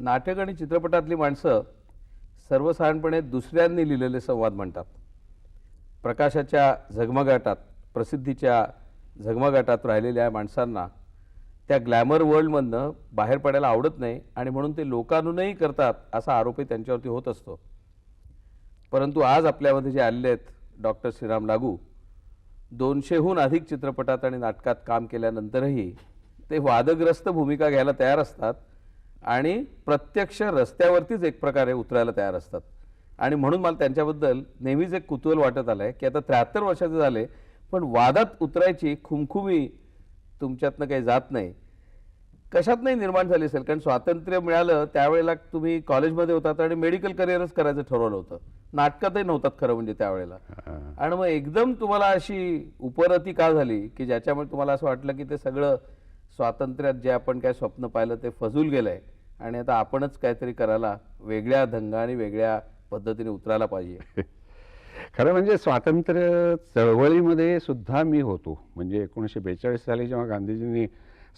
नाटक आणि चित्रपटातली माणसं सर्वसाधारणपणे दुसऱ्यांनी लिहिलेले संवाद म्हणतात. प्रकाशाच्या झगमगाटात, प्रसिद्धीच्या झगमगाटात राहिलेल्या माणसांना त्या ग्लॅमर वर्ल्डमधनं बाहेर पडायला आवडत नाही आणि म्हणून ते लोकानुनयी करतात असा आरोपही त्यांच्यावरती होत असतो. परंतु आज आपल्यामध्ये जे आलेले आहेत डॉक्टर श्रीराम लागू 200हून अधिक चित्रपटात आणि नाटकात काम केल्यानंतरही ते वादग्रस्त भूमिका घ्यायला तयार असतात आणि प्रत्यक्ष रस्त्यावरतीच एक प्रकारे उतरायला तयार असतात. आणि म्हणून मला त्यांच्याबद्दल नेहमीच एक कुतूहल वाटत आलंय की आता 73 वर्षाचे झाले पण वादात उतरायची खुमखुमी तुमच्यातनं काही जात नाही. कशात नाही निर्माण झाली असेल, कारण स्वातंत्र्य मिळालं त्यावेळेला तुम्ही कॉलेजमध्ये होतात आणि मेडिकल करिअरच करायचं ठरवलं होतं, नाटकातही नव्हतात खरं म्हणजे त्यावेळेला. आणि मग एकदम तुम्हाला अशी उपरती का झाली की ज्याच्यामुळे तुम्हाला असं वाटलं की ते सगळं स्वातंत्र्यात जे आपण काय स्वप्न पाहिलं ते फजूल गेलंय आणि आता आपणच काहीतरी करायला वेगळ्या ढंगाने वेगळ्या पद्धतीने उतरायला पाहिजे. खरं म्हणजे स्वातंत्र्य चळवळीमध्ये सुद्धा मी होतो. म्हणजे 1942 साली जेव्हा गांधीजींनी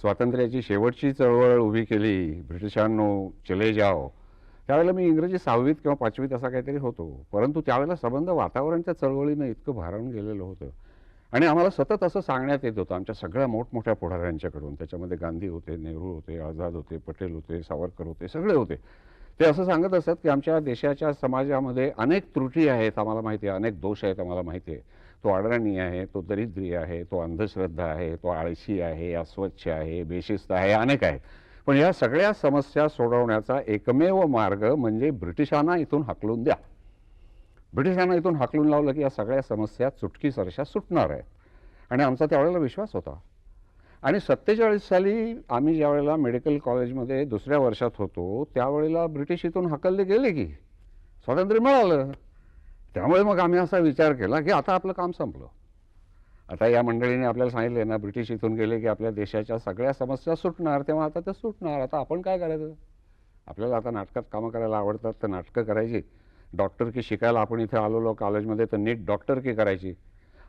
स्वातंत्र्याची शेवटची चळवळ उभी केली, ब्रिटिशांनो चले जाओ, त्यावेळेला मी इंग्रजी 6वीत किंवा 5वीत असा काहीतरी होतो. परंतु त्यावेळेला संबंध वातावरण त्या चळवळीनं इतकं भारावून गेलेलं होतं आणि आम्हाला सतत असं सांगण्यात येत होतं आमच्या सगळ्या मोठमोठ्या पुढाऱ्यांच्याकडून. त्याच्यामध्ये गांधी होते, नेहरू होते, आझाद होते, पटेल होते, सावरकर होते, सगळे होते. ते असं सांगत असत की आमच्या देशाच्या समाजामध्ये अनेक त्रुटी आहेत, आम्हाला माहिती आहे, अनेक दोष आहेत, आम्हाला माहिती आहे. तो अडराणी आहे, तो दरिद्री आहे, तो अंधश्रद्धा आहे, तो आळशी आहे, अस्वच्छ आहे, बेशिस्त आहे, अनेक आहेत. पण या सगळ्या समस्या सोडवण्याचा एकमेव मार्ग म्हणजे ब्रिटिशांना इथून हाकलून द्या. ब्रिटिशांना इथून हाकलून लावलं की या सगळ्या समस्या चुटकीसरशा सुटणार आहेत. आणि आमचा त्यावेळेला विश्वास होता. आणि 47 साली आम्ही ज्यावेळेला मेडिकल कॉलेजमध्ये दुसऱ्या वर्षात होतो त्यावेळेला ब्रिटिश इथून हाकलले गेले की स्वातंत्र्य मिळालं. त्यामुळे मग आम्ही असा विचार केला की आता आपलं काम संपलं. आता या मंडळीने आपल्याला सांगितले ना, ब्रिटिश इथून गेले की आपल्या देशाच्या सगळ्या समस्या सुटणार, तेव्हा आता ते सुटणार. आता आपण काय करायचं? आपल्याला आता नाटकात कामं करायला आवडतात तर नाटकं करायची. डॉक्टरकी शिकायला आपण इथे आलेलो कॉलेजमध्ये तर नीट डॉक्टरकी करायची.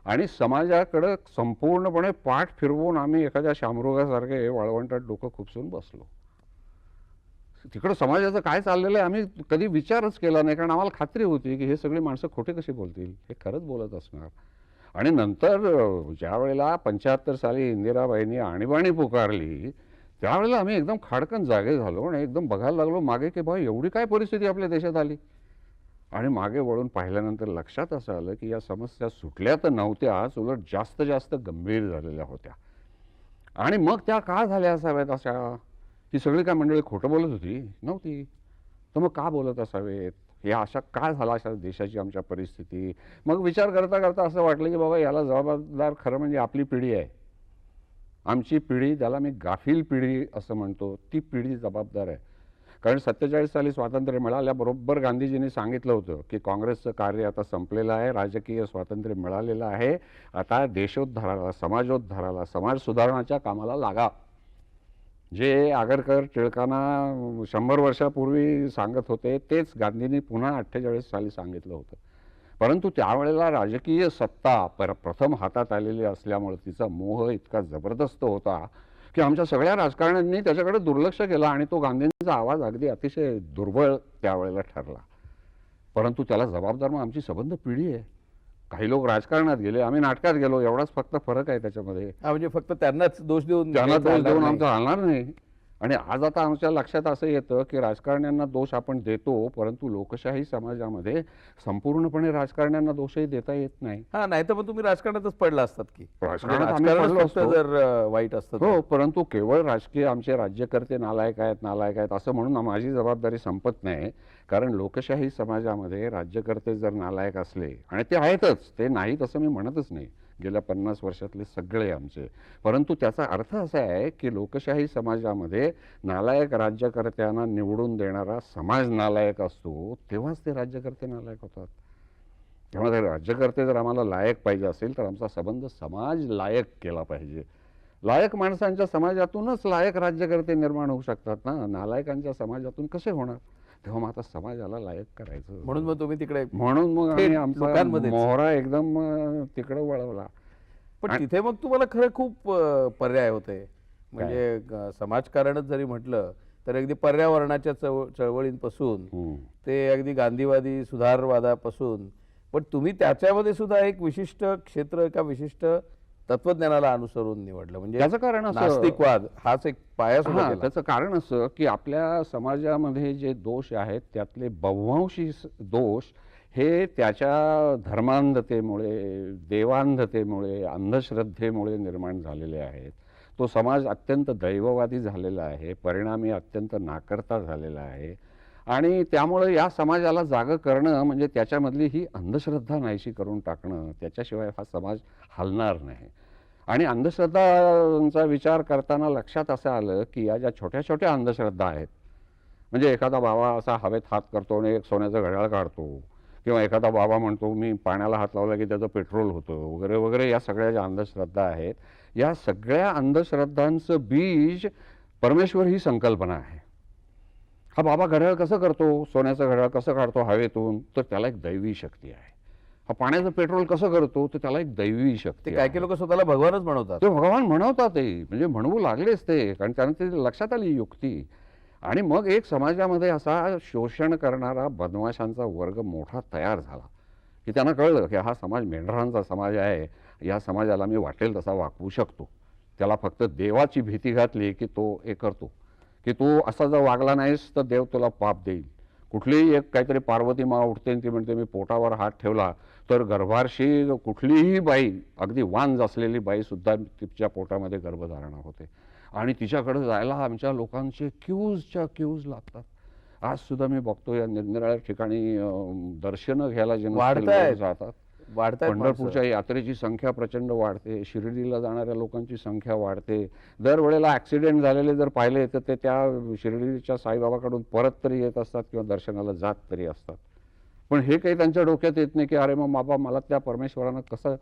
आणि समाजाकडं संपूर्णपणे पाठ फिरवून आम्ही एखाद्या शामरुगासारखे वाळवंटात डोकं खुपसून बसलो. तिकडं समाजाचं काय चाललेलं आहे आम्ही कधी विचारच केला नाही, कारण आम्हाला खात्री होती की हे सगळी माणसं खोटे कशी बोलतील, हे खरंच बोलत असणार. आणि नंतर ज्या वेळेला 75 साली इंदिराबाईंनी आणीबाणी पुकारली त्यावेळेला आम्ही एकदम खाडकन जागे झालो आणि एकदम बघायला लागलो मागे की भाई एवढी काय परिस्थिती आपल्या देशात आली. आणि मागे वळून पाहिल्यानंतर लक्षात असं आलं की या समस्या सुटल्या तर नव्हत्याच, उलट जास्त जास्त गंभीर झालेल्या होत्या. आणि मग त्या का झाल्या असाव्यात अशा? ती सगळी काय मंडळी खोटं बोलत होती? नव्हती. तर मग का बोलत असावेत? हे अशा का झाला अशा देशाची आमच्या परिस्थिती? मग विचार करता करता असं वाटलं की बाबा याला जबाबदार खरं म्हणजे आपली पिढी आहे. आमची पिढी, ज्याला मी गाफील पिढी असं म्हणतो, ती पिढी जबाबदार आहे. कारण 47 साली स्वातंत्र्य मिळाल्याबरोबर गांधीजींनी सांगितलं होतं की काँग्रेसचं कार्य आता संपलेलं आहे, राजकीय स्वातंत्र्य मिळालेलं आहे, आता देशोद्धाराला, समाजोद्धाराला, समाज सुधारणाच्या कामाला लागा. जे आगरकर टिळकांना 100 वर्षापूर्वी सांगत होते तेच गांधींनी पुन्हा 48 साली सांगितलं होतं. परंतु त्यावेळेला राजकीय सत्ता प्रथम हातात आलेली असल्यामुळे तिचा मोह इतका जबरदस्त होता की आमच्या सगळ्या राजकारण्यांनी त्याच्याकडे दुर्लक्ष केलं आणि तो गांधींचा आवाज अगदी अतिशय दुर्बळ त्यावेळेला ठरला. परंतु त्याला जबाबदार मग आमची संबंध पिढी आहे. काही लोक राजकारणात गेले, आम्ही नाटकात गेलो, एवढाच फक्त फरक आहे त्याच्यामध्ये. म्हणजे फक्त त्यांनाच दोष देऊन त्यांना दोष देऊन आमचं हालणार नाही. आणि आज आता आमच्या लक्षात असं येतं की राजकारण्यांना दोष आपण देतो, परंतु लोकशाही समाजामध्ये संपूर्णपणे राजकारण्यांना दोषही देता येत नाही. हा, नाही तर मग तुम्ही राजकारणातच पडला असतात की राजकारणात जर वाईट असतं. हो, परंतु केवळ राजकीय आमचे राज्यकर्ते नालायक आहेत असं म्हणून माझी जबाबदारी संपत नाही. कारण लोकशाही समाजामध्ये राज्यकर्ते जर नालायक असले, आणि ते आहेतच, ते नाहीत असं मी म्हणतच नाही, गेल्या 50 वर्षातले सगळे आमचे, परंतु त्याचा अर्थ असा आहे की लोकशाही समाजामध्ये नालायक राज्यकर्त्यांना निवडून देणारा समाज नालायक असतो, तेव्हाच ते राज्यकर्ते नालायक होतात. तेव्हा ते राज्यकर्ते जर आम्हाला लायक पाहिजे असेल तर आमचा संबंध समाज लायक केला पाहिजे. लायक माणसांच्या समाजातूनच लायक राज्यकर्ते निर्माण होऊ शकतात ना, नालायकांच्या समाजातून कसे होणार? तेव्हा मग आता समाजाला लायक करायचं. म्हणून मग तुम्ही तिकडे, म्हणून मग आम्ही आमचा मोहरा एकदम तिकडे वळवला. पण तिथे मग तुम्हाला खरं खूप पर्याय होते. म्हणजे समाजकारणच जरी म्हटलं तर अगदी पर्यावरणाच्या चळवळींपासून ते अगदी गांधीवादी सुधारवादापासून, पण तुम्ही त्याच्यामध्ये सुद्धा एक विशिष्ट क्षेत्र, एका विशिष्ट तत्वज्ञानाला अनुसरून निवडलं, म्हणजे त्याचं कारण असं नास्तिकवाद हाच एक पाया सुद्धा हां, केला. त्याचं कारण असं की आपल्या समाजामध्ये जे दोष आहेत त्यातले बव्हांशी दोष हे त्याच्या धर्मांधतेमुळे, देवांधतेमुळे, अंधश्रद्धेमुळे निर्माण झालेले आहेत. तो समाज अत्यंत दैववादी झालेला आहे, परिणामी अत्यंत नाकर्ता झालेला आहे आणि त्यामुळे या समाजाला जागं करणं म्हणजे त्याच्यामधली ही अंधश्रद्धा नाहीशी करून टाकणं, त्याच्याशिवाय हा समाज हलणार नाही. आणि अंधश्रद्धांचा विचार करताना लक्षात असं आलं की या ज्या छोट्या छोट्या अंधश्रद्धा आहेत, म्हणजे एखादा बाबा असा हवेत हात करतो आणि एक सोन्याचं घड्याळ काढतो, किंवा एखादा बाबा म्हणतो मी पाण्याला हात लावला की त्याचं पेट्रोल होतं वगैरे वगैरे, या सगळ्या ज्या अंधश्रद्धा आहेत, या सगळ्या अंधश्रद्धांचं बीज परमेश्वर ही संकल्पना आहे. हा बाबा घड्याळ कसं करतो, सोन्याचं घड्याळ कसं काढतो हवेतून, तर त्याला एक दैवी शक्ती आहे. हा पाण्याचं पेट्रोल कसं करतो, तर त्याला एक दैवी शक्ती ते आहे. काही लोक स्वतःला भगवानच म्हणवतात. ते भगवान म्हणवतात, ते म्हणजे म्हणवू लागलेच ते, कारण त्यांना ते लक्षात आली युक्ती. आणि मग एक समाजामध्ये असा शोषण करणारा बदमाशांचा वर्ग मोठा तयार झाला की त्यांना कळलं की हा समाज मेंढरांचा समाज आहे, या समाजाला मी वाटेल तसा वागवू शकतो. त्याला फक्त देवाची भीती घातली की तो हे करतो की तू असा जर वागला नाहीस तर देव तुला पाप देईल. कुठलीही एक काहीतरी पार्वती मा उठते आणि ती म्हणते मी पोटावर हात ठेवला तर गर्भाशी कुठलीही बाई, अगदी वांज असलेली बाईसुद्धा तिच्या पोटामध्ये गर्भधारणा होते आणि तिच्याकडे जायला आमच्या लोकांचे क्यूजच्या क्यूज लागतात. आज सुद्धा मी बघतो या निरनिराळ्या ठिकाणी दर्शनं घ्यायला जे वाढतायत. जातात, वाढतायत पंढरपूरच्या यात्रेची संख्या प्रचंड वाढते, शिर्डीला जाणाऱ्या लोकांची संख्या वाढते. दरवेळेला ॲक्सिडेंट झालेले जर पाहिले तर ते त्या शिर्डीच्या साईबाबाकडून परत तरी येत असतात किंवा दर्शनाला जात तरी असतात. पण हे काही त्यांच्या डोक्यात येत नाही की अरे मग बाबा मला त्या परमेश्वरानं कसं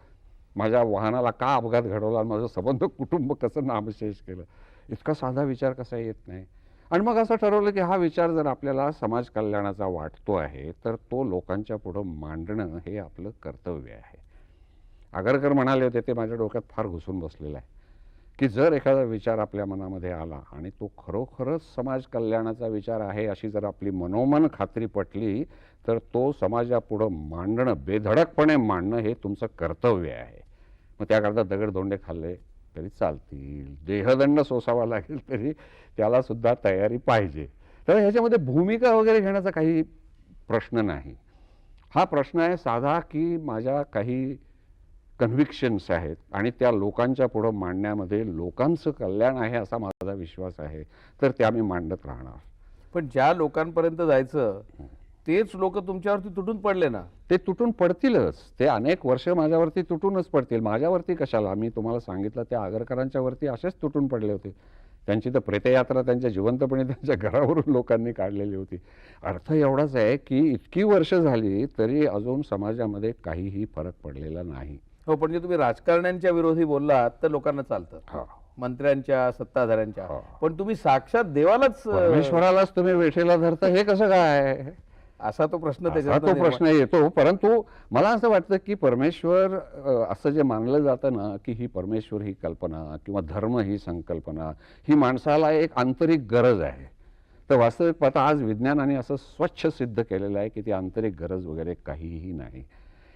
माझ्या वाहनाला का अपघात घडवला, माझं संबंध कुटुंब कसं नामशेष केलं, इतका साधा विचार कसा येत नाही. आणि मग असं ठरवलं की हा विचार जर आपल्याला समाज कल्याणाचा वाटतो आहे तर तो लोकांच्या पुढं मांडणं हे आपलं कर्तव्य आहे. आगरकर म्हणाले होते, ते माझ्या डोक्यात फार घुसून बसलेलं आहे की जर एखादा विचार आपल्या मनामध्ये आला आणि तो खरोखरच समाज कल्याणाचा विचार आहे अशी जर आपली मनोमन खात्री पटली तर तो समाजापुढं मांडणं, बेधडकपणे मांडणं हे तुमचं कर्तव्य आहे. मग त्याकरता दगडधोंडे खाल्ले तरी चालतील, देहदंड सोसावा लागेल तरी त्याला सुद्धा तयारी पाहिजे. तर ह्याच्यामध्ये भूमिका वगैरे घेण्याचा काही प्रश्न नाही. हा प्रश्न आहे साधा की माझ्या काही कन्व्हिक्शन्स आहेत आणि त्या लोकांच्या पुढं मांडण्यामध्ये लोकांचं कल्याण आहे असा माझा विश्वास आहे, तर त्या मी मांडत राहणार. पण ज्या लोकांपर्यंत जायचं तेच लोक तुमच्यावरती तुटून पडले ना. ते तुटून पडतीलच, ते अनेक वर्ष माझ्यावरती तुटूनच पडतील. माझ्यावरती कशाला, मी तुम्हाला सांगितलं त्या आगरकरांच्या वरती असेच तुटून पडले होते. त्यांची तर प्रेतयात्रा त्यांच्या जिवंतपणे त्यांच्या घरावरून लोकांनी काढलेली होती. अर्थ एवढाच आहे की इतकी वर्ष झाली तरी अजून समाजामध्ये काहीही फरक पडलेला नाही. हो, पण जे तुम्ही राजकारण्यांच्या विरोधी बोललात तर लोकांना चालतं, हा. मंत्र्यांच्या, सत्ताधाऱ्यांच्या, हा. पण तुम्ही साक्षात देवालाच परमेश्वरालाच तुम्ही वेठेला धरता, हे कसं काय, असा तो प्रश्न असा त्याच्यात तो प्रश्न येतो. परंतु मला असं वाटतं की परमेश्वर असं जे मानलं जातं ना की ही परमेश्वर ही कल्पना किंवा धर्म ही संकल्पना ही माणसाला एक आंतरिक गरज आहे. तर वास्तविक पाहता आज विज्ञानाने असं स्वच्छ सिद्ध केलेलं आहे की ती आंतरिक गरज वगैरे काहीही नाही.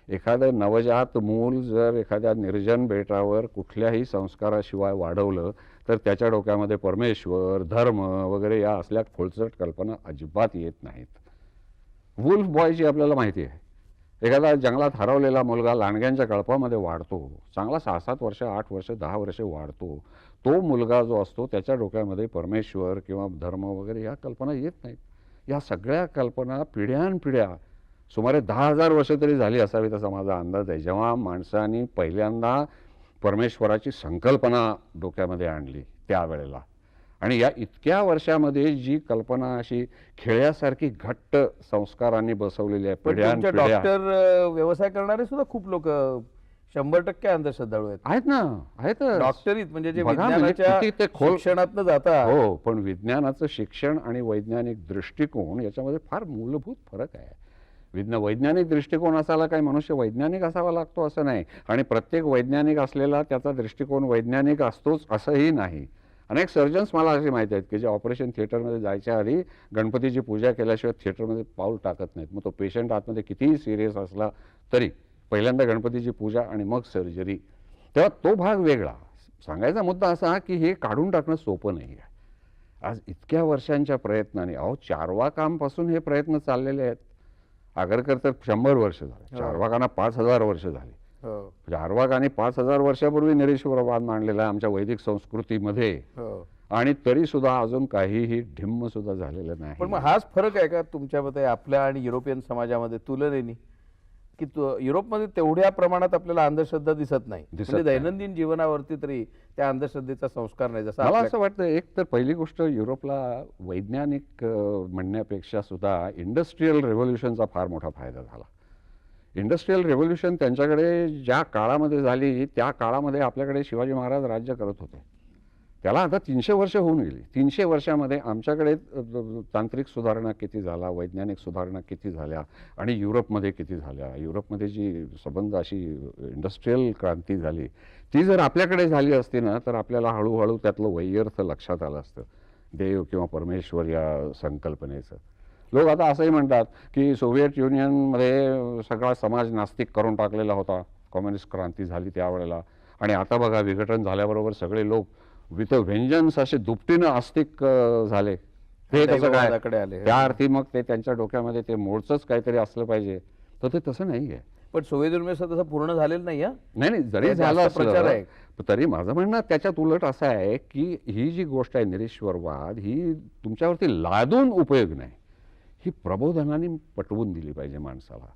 एखादं नवजात मूल जर एखाद्या निर्जन बेटावर कुठल्याही संस्काराशिवाय वाढवलं तर त्याच्या डोक्यामध्ये परमेश्वर, धर्म वगैरे या असल्या खोलचट कल्पना अजिबात येत नाहीत. वुल्फ बॉयची आपल्याला माहिती आहे. एखादा जंगलात हरवलेला मुलगा लांडग्यांच्या कळपामध्ये वाढतो, चांगला 6-7 वर्ष, 8 वर्ष, 10 वर्ष वाढतो. तो मुलगा जो असतो त्याच्या डोक्यामध्ये परमेश्वर किंवा धर्म वगैरे या कल्पना येत नाहीत. या सगळ्या कल्पना पिढ्यानपिढ्या सुमारे 10,000 वर्ष तरी झाली असावीत असा माझा अंदाज आहे, जेव्हा माणसाने पहिल्यांदा परमेश्वराची संकल्पना डोक्यामध्ये आणली त्यावेळेला. आणि या इतक्या वर्षामध्ये जी कल्पना अशी खेळ्यासारखी घट्ट संस्कारांनी बसवलेली आहे पण तुमच्या पिढ्यानपिढ्या. डॉक्टर व्यवसाय करणारे सुद्धा खूप लोक 100% अंधश्रद्धाळू आहेत. आहेत ना, आहेत डॉक्टरीत म्हणजे जे बघा, म्हणजे विज्ञानाच्या किती ते खोल- शिक्षणातनं जातात. हो, पण विज्ञानाचं शिक्षण आणि वैज्ञानिक दृष्टिकोन याच्यामध्ये फार मूलभूत फरक आहे. वैज्ञानिक दृष्टिकोन असायला काही मनुष्य वैज्ञानिक असावा लागतो असं नाही, आणि प्रत्येक वैज्ञानिक असलेला त्याचा दृष्टिकोन वैज्ञानिक असतोच असंही नाही. अनेक सर्जन्स मला असे माहीत आहेत की जे ऑपरेशन थिएटरमध्ये जायच्या आधी गणपतीची पूजा केल्याशिवाय थिएटरमध्ये पाऊल टाकत नाहीत. मग तो पेशंट आतमध्ये कितीही सिरियस असला तरी पहिल्यांदा गणपतीची पूजा आणि मग सर्जरी. तेव्हा तो भाग वेगळा. सांगायचा मुद्दा असा की हे काढून टाकणं सोपं नाही आहे. आज इतक्या वर्षांच्या प्रयत्नाने, अहो चार्वाकांपासून हे प्रयत्न चाललेले आहेत. आगरकर तर 100 वर्ष झाले, चार्वाकांना 5000 वर्ष झाली. चार्वाकांनी 5000 वर्षापूर्वी निरीश्वरवाद मांडलेला आहे आमच्या वैदिक संस्कृतीमध्ये, आणि तरी सुद्धा अजून काहीही ढिम्म सुद्धा झालेलं नाही. पण मग हाच फरक आहे का तुमच्या मते आपल्या आणि युरोपियन समाजामध्ये तुलनेने, की युरोपमध्ये तेवढ्या प्रमाणात आपल्याला अंधश्रद्धा दिसत नाही, म्हणजे दैनंदिन जीवनावरती तरी त्या अंधश्रद्धेचा संस्कार नाही जसा मला असं वाटतं. एक तर पहिली गोष्ट, युरोपला वैज्ञानिक म्हणण्यापेक्षा सुद्धा इंडस्ट्रियल रेव्होल्युशनचा फार मोठा फायदा झाला. इंडस्ट्रियल रेव्होल्युशन त्यांच्याकडे ज्या काळामध्ये झाली त्या काळामध्ये आपल्याकडे शिवाजी महाराज राज्य करत होते. त्याला आता 300 वर्ष होऊन गेली. 300 वर्षामध्ये आमच्याकडे तांत्रिक सुधारणा किती झाला, वैज्ञानिक सुधारणा किती झाल्या, आणि युरोपमध्ये किती झाल्या. युरोपमध्ये जी संबंध अशी इंडस्ट्रियल क्रांती झाली, ती जर आपल्याकडे झाली असती ना तर आपल्याला हळूहळू त्यातलं वैयर्थ लक्षात आलं असतं, देव किंवा परमेश्वर या संकल्पनेचं. लोक आता असंही म्हणतात की सोव्हिएट युनियनमध्ये सगळा समाज नास्तिक करून टाकलेला होता, कम्युनिस्ट क्रांती झाली त्यावेळेला, आणि आता बघा विघटन झाल्याबरोबर सगळे लोक विथ व्हेंजन्स असे दुपटीनं आस्तिक झाले. ते कसं काय आले त्या अर्थी मग ते त्यांच्या डोक्यामध्ये ते मोडचंच काहीतरी असलं पाहिजे, तर ते तसं नाही आहे. पण सोव्हिएत युनियन तसं पूर्ण झालेलं नाही. नाही, जरी झालं असलं तरी माझं म्हणणं त्याच्यात उलट असं आहे की ही जी गोष्ट आहे निरीश्वरवाद, ही तुमच्यावरती लादून उपयोग नाही, ही प्रबोधनाने पटवून दिली पाहिजे माणसाला.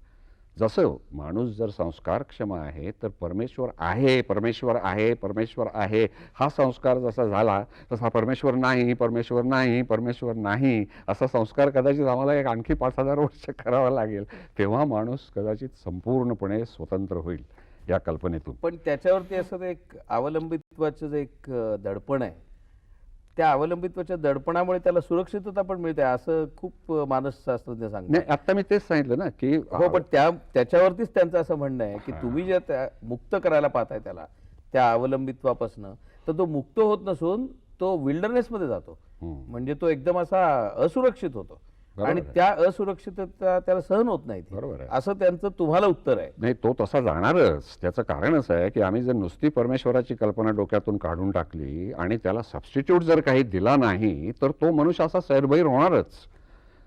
जसं माणूस जर संस्कारक्षम आहे तर परमेश्वर आहे, परमेश्वर आहे, परमेश्वर आहे हा संस्कार जसा झाला तसा परमेश्वर नाही, परमेश्वर नाही, परमेश्वर नाही असा संस्कार कदाचित आम्हाला एक आणखी 5000 वर्ष करावा लागेल, तेव्हा माणूस कदाचित संपूर्णपणे स्वतंत्र होईल या कल्पनेतून. पण त्याच्यावरती असं एक अवलंबित्वाचं जे एक दडपण आहे, त्या अवलंबित्वाच्या दडपणामुळे त्याला सुरक्षितता पण मिळते असं खूप मानसशास्त्रज्ञ सांगतात. नाही, आता मी तेच सांगितलं ना की हो, पण त्याच्यावरतीच त्यांचं असं म्हणणं आहे की तुम्ही जे मुक्त करायला पाहताय त्याला त्या अवलंबित्वापासून, तर तो मुक्त होत नसून तो विल्डरनेसमध्ये जातो, म्हणजे तो एकदम असा असुरक्षित होतो, आणि त्या असुरक्षितता त्याला सहन होत नाही. बरोबर आहे, असं त्यांचं तुम्हाला उत्तर आहे. नाही, तो तसा जाणारच. त्याचं कारण असं आहे की आम्ही जर नुसती परमेश्वराची कल्पना डोक्यातून काढून टाकली आणि त्याला सबस्टिट्यूट जर काही दिला नाही तर तो मनुष्य असा सैरभैर होणारच.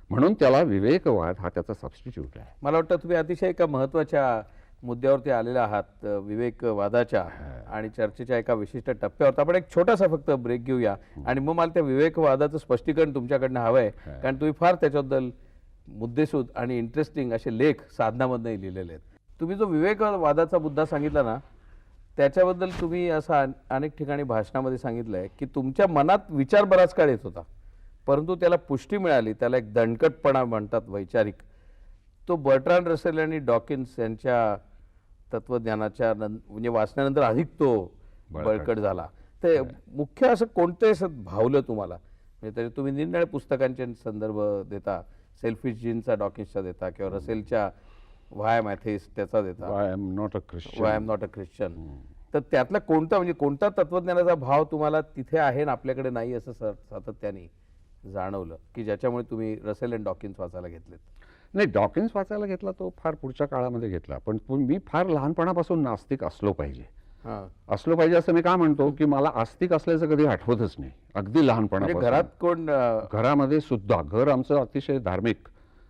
म्हणून त्याला विवेकवाद हा त्याचा सबस्टिट्यूट आहे. मला वाटतं तुम्ही अतिशय एका महत्त्वाच्या मुद्द्यावरती आलेले आहात, विवेकवादाच्या आणि चर्चेच्या एका विशिष्ट टप्प्यावर. आपण एक छोटासा फक्त ब्रेक घेऊया आणि मग मला त्या विवेकवादाचं स्पष्टीकरण तुमच्याकडनं हवं आहे, कारण तुम्ही फार त्याच्याबद्दल मुद्देसूद आणि इंटरेस्टिंग असे लेख साधनामधनंही लिहिलेले आहेत. तुम्ही जो विवेकवादाचा मुद्दा सांगितला ना, त्याच्याबद्दल तुम्ही असं अनेक ठिकाणी भाषणामध्ये सांगितलं आहे की तुमच्या मनात विचार बराच काळ येत होता, परंतु त्याला पुष्टी मिळाली, त्याला एक दणकटपणा म्हणतात वैचारिक, तो बर्ट्रांड रसेल आणि डॉकिन्स यांच्या तत्वज्ञानाच्या म्हणजे वाचण्यानंतर अधिक तो बळकट झाला. ते मुख्य असं कोणतं असं भावलं तुम्हाला, म्हणजे त्याचे तुम्ही निरनिराळ्या पुस्तकांचे संदर्भ देता, सेल्फिश जीनचा डॉकिन्सचा देता किंवा रसेलच्या व्हाय एम एथिस्ट त्याचा देता, Y am not a Christian, तर त्यातला कोणता म्हणजे कोणता तत्वज्ञानाचा भाव तुम्हाला तिथे आहे ना आपल्याकडे नाही असं सातत्याने जाणवलं की ज्याच्यामुळे तुम्ही रसेल आणि डॉकिन्स वाचायला घेतलेत? नाही, डॉकिन्स वाचायला घेतला तो फार पुढच्या काळामध्ये घेतला, पण मी फार लहानपणापासून नास्तिक असलो पाहिजे असं मी का म्हणतो की मला आस्तिक असल्याचं कधी आठवतच नाही. अगदी लहानपणापासून घरात कोण, घरामध्ये सुद्धा घर आमचं अतिशय धार्मिक,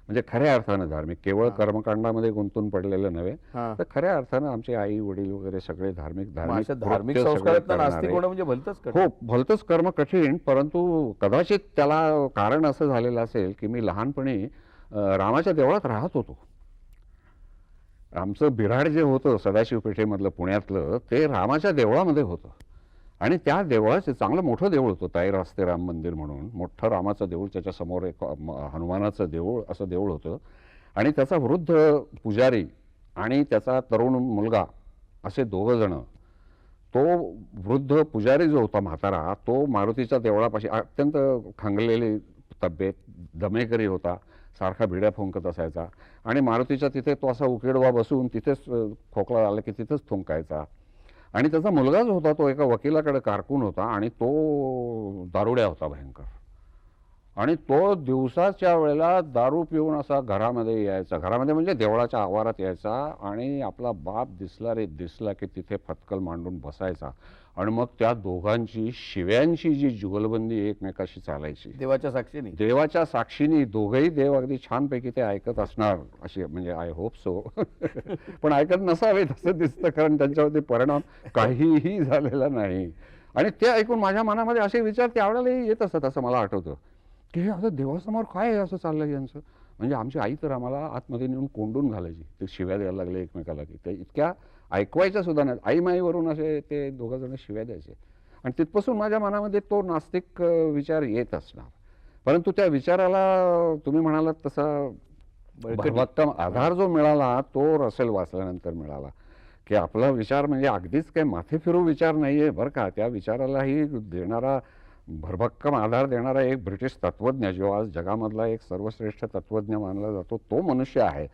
म्हणजे खऱ्या अर्थानं धार्मिक, केवळ कर्मकांडामध्ये गुंतून पडलेलं नव्हे तर खऱ्या अर्थानं आमचे आई वडील वगैरे सगळे धार्मिक धार्मिक संस्कारात नास्तिक होणं म्हणजे भलतंच कठीण. हो, भलतंच कर्म कठीण, परंतु कदाचित त्याला कारण असं झालेलं असेल की मी लहानपणी रामाच्या देवळात राहत होतो. आमचं बिऱ्हाड जे होतं सदाशिव पेठेमधलं पुण्यातलं, ते रामाच्या देवळामध्ये होतं, आणि त्या देवळाचं चांगलं मोठं देऊळ होतं, ताई रास्ते राम मंदिर म्हणून मोठं रामाचं देऊळ, त्याच्यासमोर एक हनुमानाचं देऊळ असं देऊळ होतं, आणि त्याचा वृद्ध पुजारी आणि त्याचा तरुण मुलगा असे दोघं जण, तो वृद्ध पुजारी जो होता म्हातारा, तो मारुतीच्या देवळापाशी अत्यंत खंगलेली तब्येत, दमेकरी होता, सारखा भिड्या फुंकत असायचा, आणि मारुतीच्या तिथे तो असा उकिडवा बसून तिथेच खोकला आला की तिथेच थुंकायचा, आणि त्याचा मुलगाच होता, तो एका वकिलाकडे कारकून होता आणि तो दारुड्या होता भयंकर. आणि तो दिवसाच्या वेळेला दारू पिऊन असा घरामध्ये यायचा, घरामध्ये म्हणजे देवळाच्या आवारात यायचा आणि आपला बाप दिसला रे दिसला की तिथे फटकल मांडून बसायचा आणि मग त्या दोघांची शिव्यांची जी जुगलबंदी एकमेकाशी चालायची देवाच्या साक्षीने. देवाच्या साक्षीनी. दोघंही देव अगदी छानपैकी ते ऐकत असणार अशी, म्हणजे आय होप सो. पण ऐकत नसावे असं दिसतं, कारण त्यांच्यावरती परिणाम काहीही झालेला नाही. आणि ते ऐकून माझ्या मनामध्ये असे विचार त्यावेळेलाही येत असत, असं मला आठवतं की हे असं देवासमोर काय असं चाललं यांचं. म्हणजे आमची आई तर आम्हाला आतमध्ये नेऊन कोंडून घालायची, ते शिव्या द्यायला लागले एकमेकाला की ते इतक्या ऐकवायच्या सुद्धा नाही. आईमाईवरून असे ते दोघं जण शिव्या द्यायचे. आणि तिथपासून माझ्या मनामध्ये तो नास्तिक विचार येत असणार. परंतु त्या विचाराला तुम्ही म्हणालात तसा भरभक्कम आधार जो मिळाला तो रसेल वाचल्यानंतर मिळाला, की आपला विचार म्हणजे अगदीच काही माथे फिरू विचार नाहीये बरं का. त्या विचारालाही देणारा, भरभक्कम आधार देणारा एक ब्रिटिश तत्वज्ञ, जो आज जगामधला एक सर्वश्रेष्ठ तत्वज्ञ मानला जातो, तो मनुष्य आहे.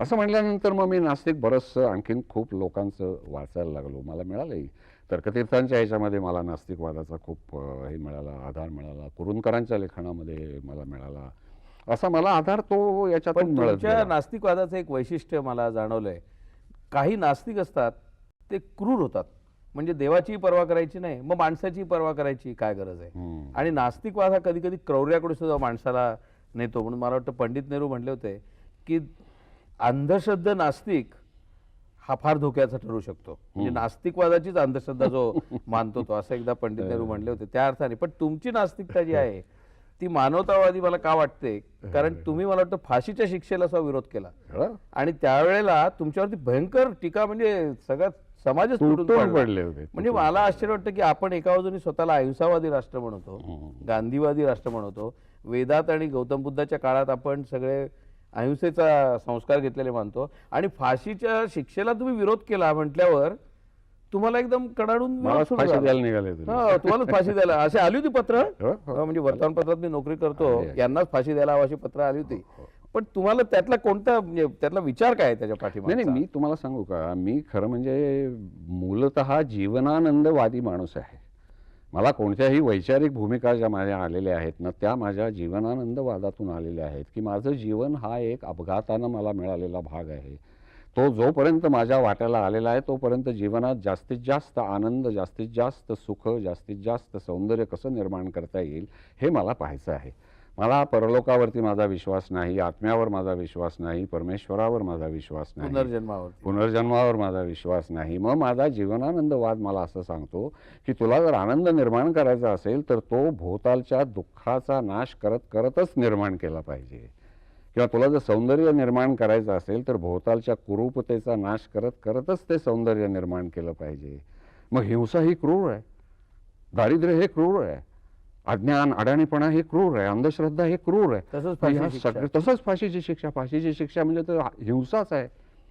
असं म्हटल्यानंतर मग मी नास्तिक बरंचसं आणखीन खूप लोकांचं वाचायला लागलो. मला मिळालंही तर्कतीर्थांच्या ह्याच्यामध्ये मला नास्तिकवादाचा खूप हे मिळाला, आधार मिळाला. कुरूंदकरांच्या लेखनामध्ये मला मिळाला. असा मला आधार तो याच्यातून पण मिळत तुमच्या गेला. नास्तिकवादाचं एक वैशिष्ट्य मला जाणवलंय, काही नास्तिक असतात ते क्रूर होतात. म्हणजे देवाचीही पर्वा करायची नाही, मग माणसाची पर्वा करायची काय गरज आहे. आणि नास्तिकवाद हा कधी कधी क्रौर्याकडे सुद्धा माणसाला नेतो. म्हणून मला वाटतं पंडित नेहरू म्हणले होते की अंधश्रद्ध नास्तिक हा फार धोक्याचा ठरू शकतो. म्हणजे नास्तिकवादाचीच अंधश्रद्धा जो मानतो तो, असं एकदा पंडित नेहरू म्हणले होते. त्या अर्थाने पण तुमची नास्तिकता जी आहे ती मानवतावादी मला का वाटते, कारण तुम्ही मला वाटतं फाशीच्या शिक्षेला सुद्धा विरोध केला आणि त्यावेळेला तुमच्यावरती भयंकर टीका, म्हणजे सगळा समाजच तुटून तुटून पडला. पडले होते. म्हणजे मला आश्चर्य वाटतं की आपण एका बाजूने स्वतःला अहिंसावादी राष्ट्र म्हणतो, गांधीवादी राष्ट्र म्हणतो. वेदात आणि गौतम बुद्धाच्या काळात आपण सगळे अहिंसेचा संस्कार घेतलेले मानतो आणि फाशीच्या शिक्षेला तुम्ही विरोध केला म्हटल्यावर तुम्हाला एकदम कडाडून विरोध मला सुरू फाशी झाला. द्यायला निघाले तुम्ही. हा, तुम्हालाच फाशी द्यायला असे आली होती पत्र. हो, हो. म्हणजे वर्तमानपत्रात मी नोकरी करतो, यांनाच फाशी द्यायला हवी अशी पत्र आली होती. पण तुम्हाला त्यातला कोणता, म्हणजे त्यातला विचार काय आहे त्याच्या नाही पाठीमागे? मी तुम्हाला सांगू का, मी खरं म्हणजे मूलतः जीवनानंदवादी माणूस आहे. मला कोणत्याही वैचारिक भूमिका ज्या माझ्या आलेल्या आहेत ना, त्या माझ्या जीवनानंदवादातून आलेल्या आहेत. की माझं जीवन हा एक अपघातानं मला मिळालेला भाग आहे. तो जोपर्यंत माझ्या वाट्याला आलेला आहे तोपर्यंत जीवनात जास्तीत जास्त आनंद, जास्तीत जास्त सुख, जास्तीत जास्त सौंदर्य कसं निर्माण करता येईल हे मला पाहायचं आहे. मला परलोकावरती माझा विश्वास नाही, आत्म्यावर माझा विश्वास नाही, परमेश्वरावर माझा विश्वास नाही, पुनर्जन्मावर माझा विश्वास नाही. मग माझा जीवनानंदवाद मला असं सांगतो की तुला जर आनंद निर्माण करायचा असेल तर तो भोवतालच्या दुःखाचा नाश करत करतच निर्माण केला पाहिजे. किंवा तुला जर सौंदर्य निर्माण करायचं असेल तर भोवतालच्या कुरूपतेचा नाश करत करतच ते सौंदर्य निर्माण केलं पाहिजे. मग हिंसा ही क्रूर आहे, दारिद्र्य हे क्रूर आहे, अज्ञान अडाणीपणा हे क्रूर आहे, अंधश्रद्धा हे क्रूर आहे. तसंच फाशीची शिक्षा. फाशीची शिक्षा म्हणजे तर हिंसाच आहे.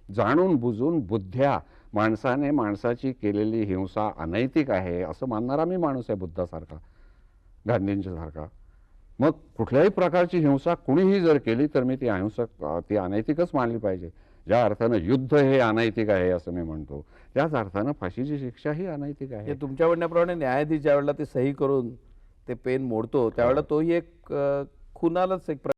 जाणून बुजून बुद्ध्या माणसाने माणसाची केलेली हिंसा अनैतिक आहे असं मानणारा मी माणूस आहे, बुद्धासारखा, गांधींच्या सारखा. मग कुठल्याही प्रकारची हिंसा कुणीही जर केली तर मी ती अहिंसक, ती अनैतिकच मानली पाहिजे. ज्या अर्थानं युद्ध हे अनैतिक आहे असं मी म्हणतो, त्याच अर्थानं फाशीची शिक्षा ही अनैतिक आहे. तुमच्या म्हणण्याप्रमाणे न्यायाधीश ज्यावेळेला ते सही करून ते पेन मोडतो त्यावेळेला तोही एक खुनालाच एक